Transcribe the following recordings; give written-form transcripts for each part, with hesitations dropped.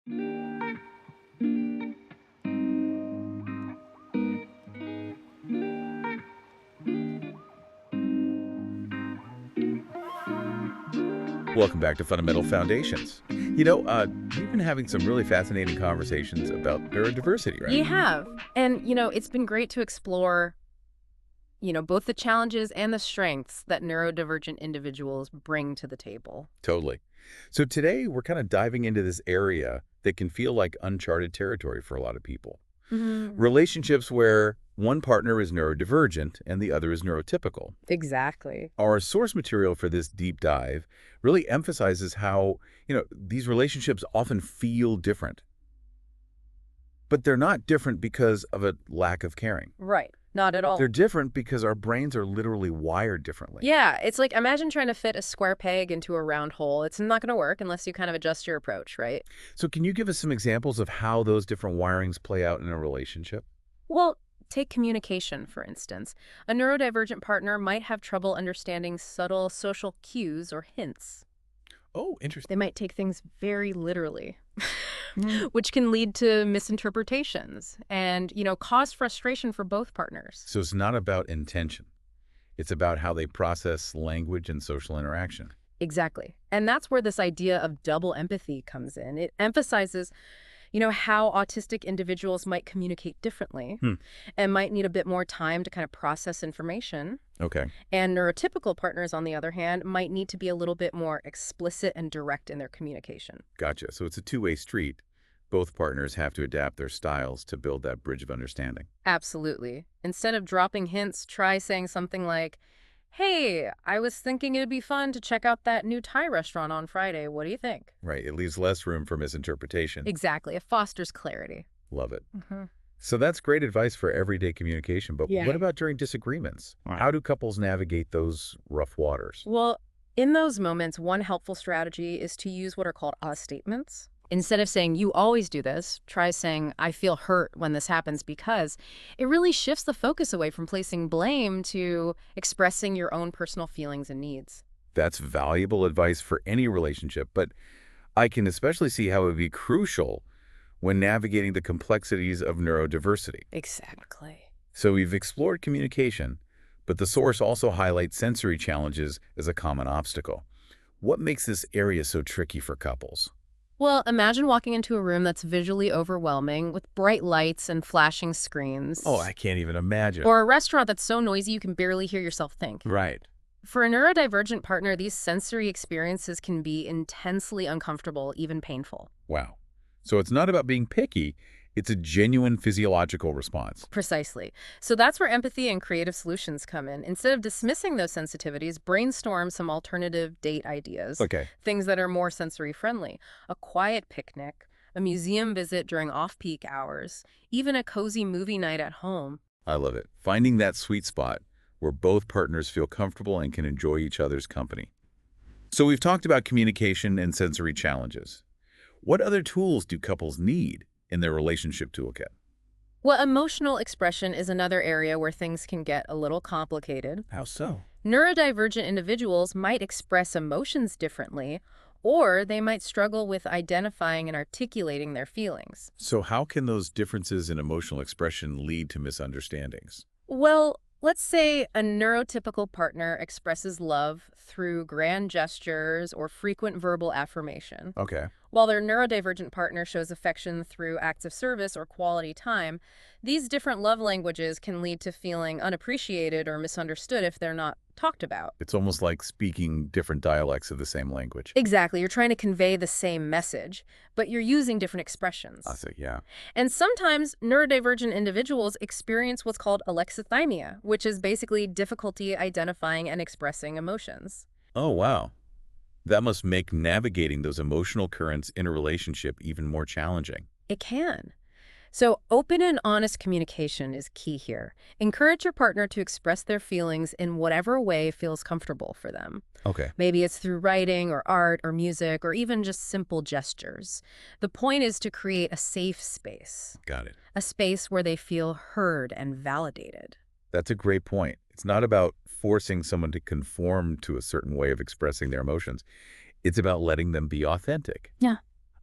Welcome back to Fundamental Foundations. We've been having some really fascinating conversations about neurodiversity, right? You have. And, it's been great to explore, both the challenges and the strengths that neurodivergent individuals bring to the table. Totally. So today we're kind of diving into this area that can feel like uncharted territory for a lot of people. Mhm. Relationships where one partner is neurodivergent and the other is neurotypical. Exactly. Our source material for this deep dive really emphasizes how, these relationships often feel different. But they're not different because of a lack of caring. Right. Not at all. They're different because our brains are literally wired differently. Yeah, it's like imagine trying to fit a square peg into a round hole. It's not going to work unless you kind of adjust your approach, right? So can you give us some examples of how those different wirings play out in a relationship? Well, take communication, for instance. A neurodivergent partner might have trouble understanding subtle social cues or hints. Oh, interesting. They might take things very literally, Mm. which can lead to misinterpretations and, cause frustration for both partners. So it's not about intention. It's about how they process language and social interaction. Exactly. And that's where this idea of double empathy comes in. It emphasizes, how autistic individuals might communicate differently Hmm. and might need a bit more time to kind of process information. Okay. And neurotypical partners, on the other hand, might need to be a little bit more explicit and direct in their communication. Gotcha. So it's a two-way street. Both partners have to adapt their styles to build that bridge of understanding. Absolutely. Instead of dropping hints, try saying something like, "Hey, I was thinking it'd be fun to check out that new Thai restaurant on Friday. What do you think?" Right. It leaves less room for misinterpretation. Exactly. It fosters clarity. Love it. Hmm. So that's great advice for everyday communication. But Yeah. what about during disagreements? Right. How do couples navigate those rough waters? Well, in those moments, one helpful strategy is to use what are called I statements. Instead of saying, "You always do this," try saying, "I feel hurt when this happens," because it really shifts the focus away from placing blame to expressing your own personal feelings and needs. That's valuable advice for any relationship, but I can especially see how it would be crucial when navigating the complexities of neurodiversity. Exactly. So we've explored communication, but the source also highlights sensory challenges as a common obstacle. What makes this area so tricky for couples? Well, imagine walking into a room that's visually overwhelming with bright lights and flashing screens. Oh, I can't even imagine. Or a restaurant that's so noisy you can barely hear yourself think. Right. For a neurodivergent partner, these sensory experiences can be intensely uncomfortable, even painful. Wow. So it's not about being picky, it's a genuine physiological response. Precisely. So that's where empathy and creative solutions come in. Instead of dismissing those sensitivities, brainstorm some alternative date ideas, Okay. things that are more sensory friendly. A quiet picnic, a museum visit during off-peak hours, even a cozy movie night at home. I love it. Finding that sweet spot where both partners feel comfortable and can enjoy each other's company. So we've talked about communication and sensory challenges. What other tools do couples need in their relationship toolkit? Well, emotional expression is another area where things can get a little complicated. How so? Neurodivergent individuals might express emotions differently, or they might struggle with identifying and articulating their feelings. So how can those differences in emotional expression lead to misunderstandings? Well, let's say a neurotypical partner expresses love through grand gestures or frequent verbal affirmation, Okay. while their neurodivergent partner shows affection through acts of service or quality time. These different love languages can lead to feeling unappreciated or misunderstood if they're not talked about. It's almost like speaking different dialects of the same language. Exactly. You're trying to convey the same message, but you're using different expressions. I see, yeah. And sometimes neurodivergent individuals experience what's called alexithymia, which is basically difficulty identifying and expressing emotions. Oh, wow. That must make navigating those emotional currents in a relationship even more challenging. It can. So open and honest communication is key here. Encourage your partner to express their feelings in whatever way feels comfortable for them. Okay. Maybe it's through writing or art or music or even just simple gestures. The point is to create a safe space, Got it. a space where they feel heard and validated. That's a great point. It's not about forcing someone to conform to a certain way of expressing their emotions. It's about letting them be authentic. Yeah.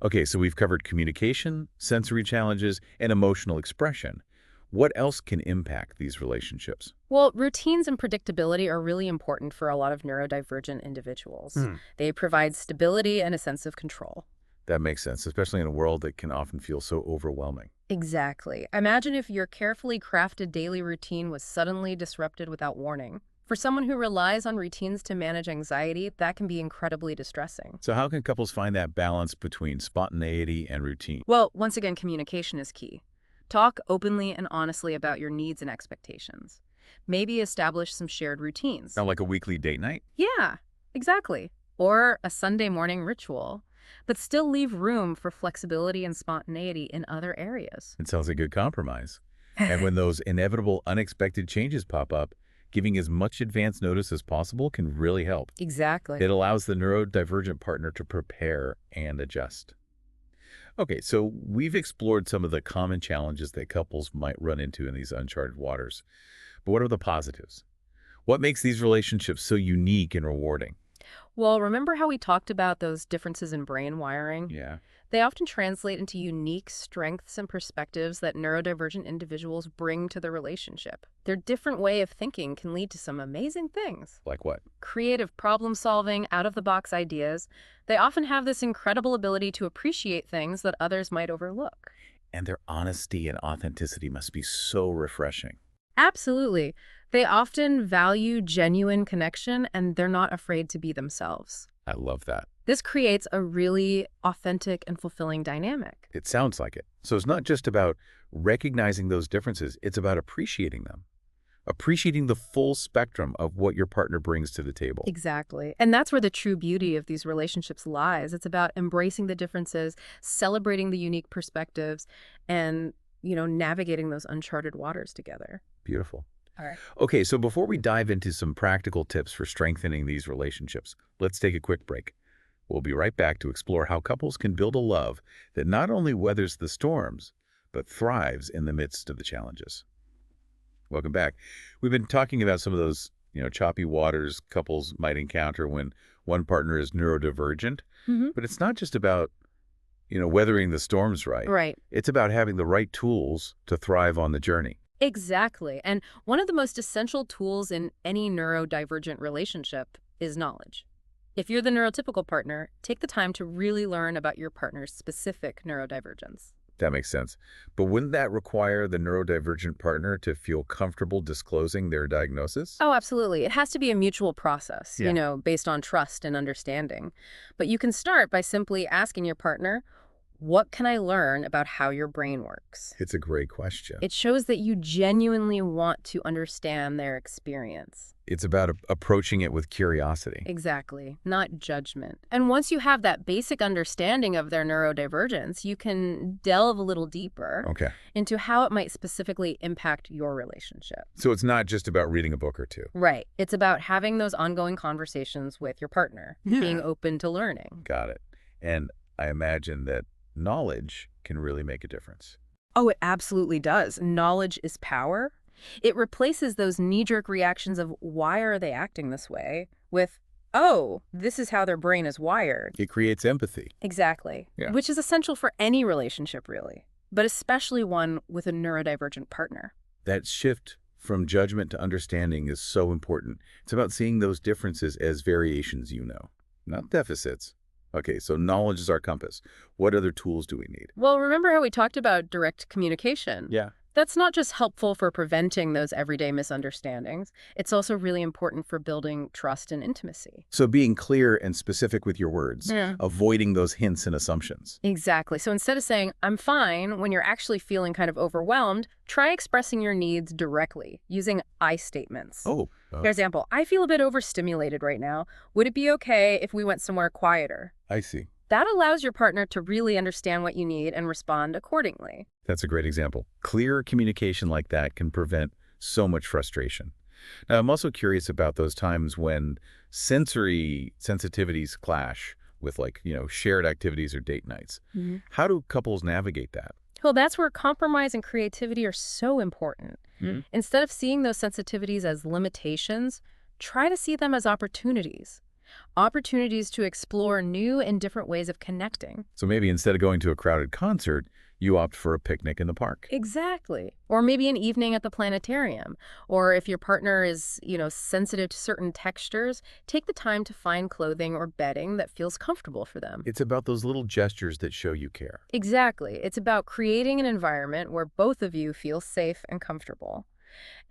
Okay, so we've covered communication, sensory challenges, and emotional expression. What else can impact these relationships? Well, routines and predictability are really important for a lot of neurodivergent individuals. Hmm. They provide stability and a sense of control. That makes sense, especially in a world that can often feel so overwhelming. Exactly. Imagine if your carefully crafted daily routine was suddenly disrupted without warning. For someone who relies on routines to manage anxiety, that can be incredibly distressing. So how can couples find that balance between spontaneity and routine? Well, once again, communication is key. Talk openly and honestly about your needs and expectations. Maybe establish some shared routines. Sound like a weekly date night? Yeah, exactly. Or a Sunday morning ritual, but still leave room for flexibility and spontaneity in other areas. It sounds like a good compromise. And when those inevitable, unexpected changes pop up, giving as much advance notice as possible can really help. Exactly. It allows the neurodivergent partner to prepare and adjust. Okay, so we've explored some of the common challenges that couples might run into in these uncharted waters. But what are the positives? What makes these relationships so unique and rewarding? Well, remember how we talked about those differences in brain wiring? Yeah, They often translate into unique strengths and perspectives that neurodivergent individuals bring to the relationship. Their different way of thinking can lead to some amazing things. like what? Creative problem solving, out-of-the-box ideas. They often have this incredible ability to appreciate things that others might overlook. And their honesty and authenticity must be so refreshing. Absolutely. They often value genuine connection, and they're not afraid to be themselves. I love that. This creates a really authentic and fulfilling dynamic. It sounds like it. So it's not just about recognizing those differences, it's about appreciating them. Appreciating the full spectrum of what your partner brings to the table. Exactly. And that's where the true beauty of these relationships lies. It's about embracing the differences, celebrating the unique perspectives, and, navigating those uncharted waters together. Beautiful. All right. Okay, so before we dive into some practical tips for strengthening these relationships, let's take a quick break. We'll be right back to explore how couples can build a love that not only weathers the storms, but thrives in the midst of the challenges. Welcome back. We've been talking about some of those, choppy waters couples might encounter when one partner is neurodivergent, Mm-hmm. but it's not just about, weathering the storms right. Right. It's about having the right tools to thrive on the journey. Exactly. And one of the most essential tools in any neurodivergent relationship is knowledge. If you're the neurotypical partner, take the time to really learn about your partner's specific neurodivergence. That makes sense. But wouldn't that require the neurodivergent partner to feel comfortable disclosing their diagnosis? Oh, absolutely. It has to be a mutual process, Yeah. based on trust and understanding. But you can start by simply asking your partner, what can I learn about how your brain works? It's a great question. It shows that you genuinely want to understand their experience. It's about approaching it with curiosity. Exactly, not judgment. And once you have that basic understanding of their neurodivergence, you can delve a little deeper Okay. into how it might specifically impact your relationship. So it's not just about reading a book or two. Right. It's about having those ongoing conversations with your partner, being open to learning. Got it. And I imagine that knowledge can really make a difference. Oh, it absolutely does. Knowledge is power. It replaces those knee-jerk reactions of why are they acting this way with, oh, this is how their brain is wired. It creates empathy. Exactly. Yeah. Which is essential for any relationship, really, but especially one with a neurodivergent partner. That shift from judgment to understanding is so important. It's about seeing those differences as variations, not deficits. Okay, so knowledge is our compass. What other tools do we need? Well, remember how we talked about direct communication? Yeah. That's not just helpful for preventing those everyday misunderstandings. It's also really important for building trust and intimacy. So being clear and specific with your words, Yeah. avoiding those hints and assumptions. Exactly. So instead of saying, I'm fine, when you're actually feeling kind of overwhelmed, try expressing your needs directly using I statements. Oh, For example, I feel a bit overstimulated right now. Would it be okay if we went somewhere quieter? I see. That allows your partner to really understand what you need and respond accordingly. That's a great example. Clear communication like that can prevent so much frustration. Now, I'm also curious about those times when sensory sensitivities clash with shared activities or date nights. Mm-hmm. How do couples navigate that? Well, that's where compromise and creativity are so important. Mm. Instead of seeing those sensitivities as limitations, try to see them as opportunities. Opportunities to explore new and different ways of connecting. So maybe instead of going to a crowded concert, you opt for a picnic in the park. Exactly. Or maybe an evening at the planetarium. Or if your partner is, sensitive to certain textures, take the time to find clothing or bedding that feels comfortable for them. It's about those little gestures that show you care. Exactly. It's about creating an environment where both of you feel safe and comfortable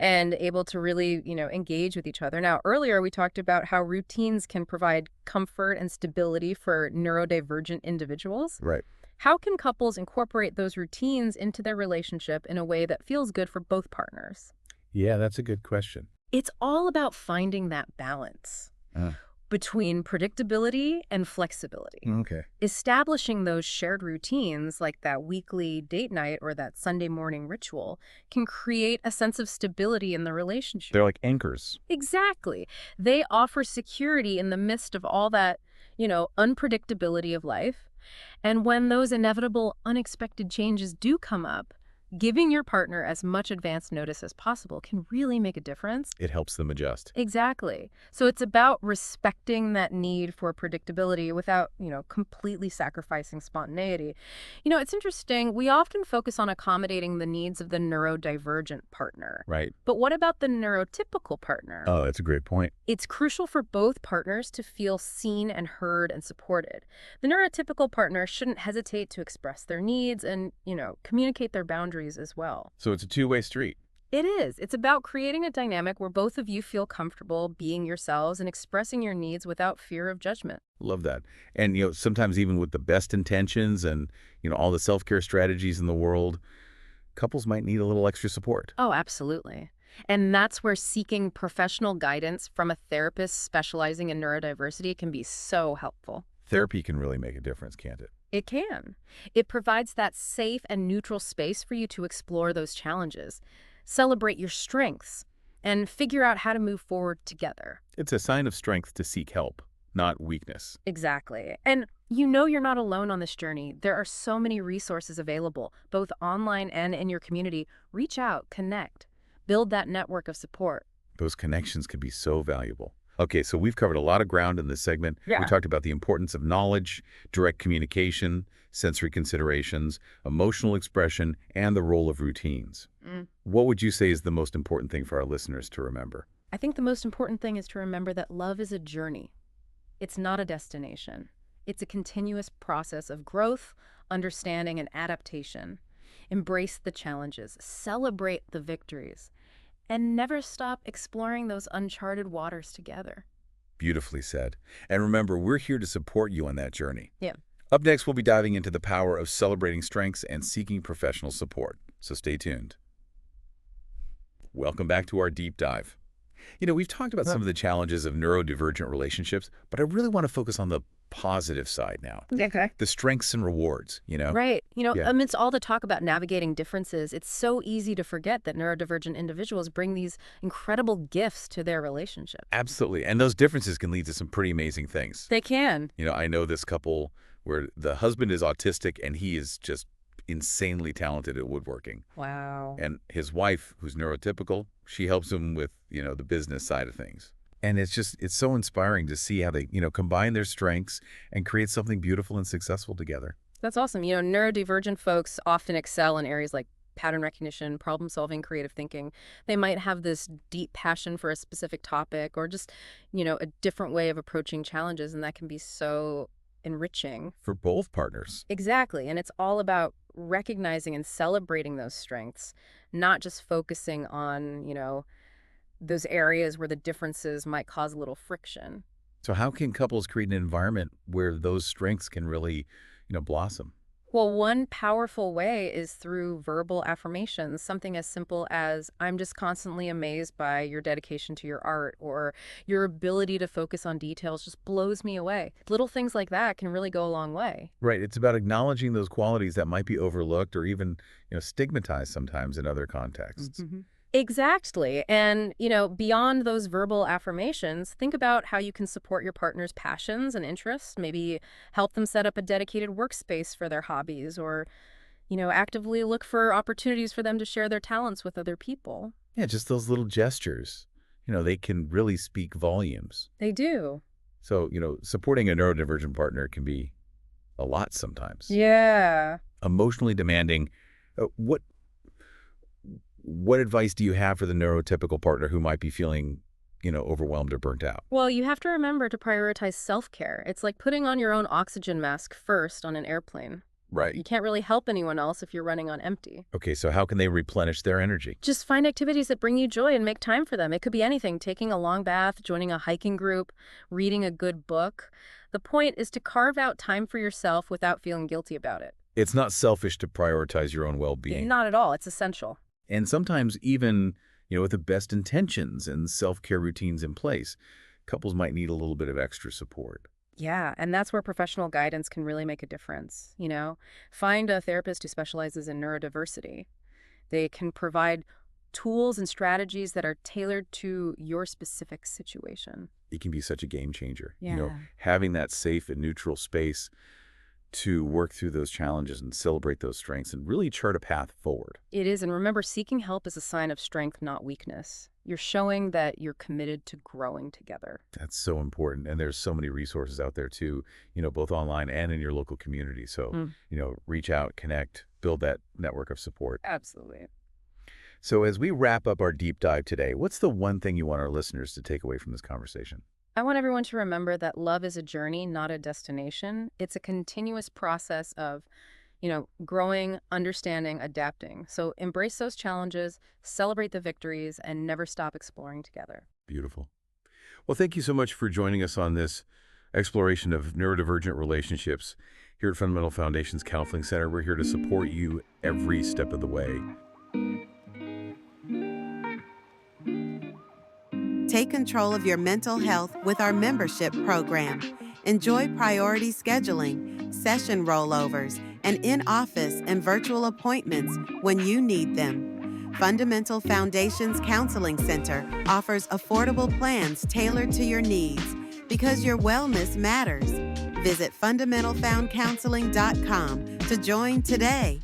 and able to really, engage with each other. Now, earlier we talked about how routines can provide comfort and stability for neurodivergent individuals. Right. How can couples incorporate those routines into their relationship in a way that feels good for both partners? Yeah, that's a good question. It's all about finding that balance Uh, between predictability and flexibility. okay. Establishing those shared routines, like that weekly date night or that Sunday morning ritual, can create a sense of stability in the relationship. They're like anchors. Exactly. They offer security in the midst of all that, unpredictability of life. And when those inevitable, unexpected changes do come up, giving your partner as much advance notice as possible can really make a difference. It helps them adjust. Exactly. So it's about respecting that need for predictability without, completely sacrificing spontaneity. It's interesting. We often focus on accommodating the needs of the neurodivergent partner. Right. But what about the neurotypical partner? Oh, that's a great point. It's crucial for both partners to feel seen and heard and supported. The neurotypical partner shouldn't hesitate to express their needs and, communicate their boundaries as well. So it's a two-way street. It is. It's about creating a dynamic where both of you feel comfortable being yourselves and expressing your needs without fear of judgment. Love that. And, sometimes even with the best intentions and, all the self-care strategies in the world, couples might need a little extra support. Oh, absolutely. And that's where seeking professional guidance from a therapist specializing in neurodiversity can be so helpful. Therapy can really make a difference, can't it? It can. It provides that safe and neutral space for you to explore those challenges, celebrate your strengths, and figure out how to move forward together. It's a sign of strength to seek help, not weakness. Exactly. And you're not alone on this journey. There are so many resources available, both online and in your community. Reach out, connect, build that network of support. Those connections can be so valuable. Okay, so we've covered a lot of ground in this segment. Yeah. We talked about the importance of knowledge, direct communication, sensory considerations, emotional expression, and the role of routines. What would you say is the most important thing for our listeners to remember? I think the most important thing is to remember that love is a journey. It's not a destination. It's a continuous process of growth, understanding, and adaptation. Embrace the challenges, celebrate the victories, and never stop exploring those uncharted waters together. Beautifully said. And remember, we're here to support you on that journey. Yeah. Up next, we'll be diving into the power of celebrating strengths and seeking professional support. So stay tuned. Welcome back to our deep dive. We've talked about some of the challenges of neurodivergent relationships, but I really want to focus on the positive side now. Okay. The strengths and rewards, Right. Yeah. Amidst all the talk about navigating differences, it's so easy to forget that neurodivergent individuals bring these incredible gifts to their relationship. Absolutely. And those differences can lead to some pretty amazing things. They can. I know this couple where the husband is autistic and he is just insanely talented at woodworking. Wow. And his wife, who's neurotypical, she helps him with, the business side of things. And it's so inspiring to see how they, combine their strengths and create something beautiful and successful together. That's awesome. Neurodivergent folks often excel in areas like pattern recognition, problem solving, creative thinking. They might have this deep passion for a specific topic or just, a different way of approaching challenges. And that can be so enriching. For both partners. Exactly. And it's all about recognizing and celebrating those strengths, not just focusing on, those areas where the differences might cause a little friction. So how can couples create an environment where those strengths can really, blossom? Well, one powerful way is through verbal affirmations, something as simple as, I'm just constantly amazed by your dedication to your art, or your ability to focus on details just blows me away. Little things like that can really go a long way. Right. It's about acknowledging those qualities that might be overlooked or even, stigmatized sometimes in other contexts. Mm-hmm. Exactly. And, beyond those verbal affirmations, think about how you can support your partner's passions and interests, maybe help them set up a dedicated workspace for their hobbies, or, actively look for opportunities for them to share their talents with other people. Yeah, just those little gestures, they can really speak volumes. They do. So, supporting a neurodivergent partner can be a lot sometimes. Yeah. Emotionally demanding. What advice do you have for the neurotypical partner who might be feeling, overwhelmed or burnt out? Well, you have to remember to prioritize self-care. It's like putting on your own oxygen mask first on an airplane. You Right. can't really help anyone else if you're running on empty. Okay, so how can they replenish their energy? Just find activities that bring you joy and make time for them. It could be anything, taking a long bath, joining a hiking group, reading a good book. The point is to carve out time for yourself without feeling guilty about it. It's not selfish to prioritize your own well-being. Not at all. It's essential. And sometimes even, with the best intentions and self-care routines in place, couples might need a little bit of extra support. Yeah, and that's where professional guidance can really make a difference, Find a therapist who specializes in neurodiversity. They can provide tools and strategies that are tailored to your specific situation. It can be such a game changer. Yeah. Having that safe and neutral space to work through those challenges and celebrate those strengths and really chart a path forward. It is, and remember, seeking help is a sign of strength, not weakness. You're showing that you're committed to growing together. That's so important. And there's so many resources out there too, both online and in your local community. So, reach out, connect, build that network of support. Absolutely. So as we wrap up our deep dive today, what's the one thing you want our listeners to take away from this conversation? I want everyone to remember that love is a journey, not a destination. It's a continuous process of, growing, understanding, adapting. So embrace those challenges, celebrate the victories, and never stop exploring together. Beautiful. Well, thank you so much for joining us on this exploration of neurodivergent relationships. Here at Fundamental Foundations Counseling Center, we're here to support you every step of the way. Take control of your mental health with our membership program. Enjoy priority scheduling, session rollovers, and in-office and virtual appointments when you need them. Fundamental Foundations Counseling Center offers affordable plans tailored to your needs because your wellness matters. Visit fundamentalfoundcounseling.com to join today.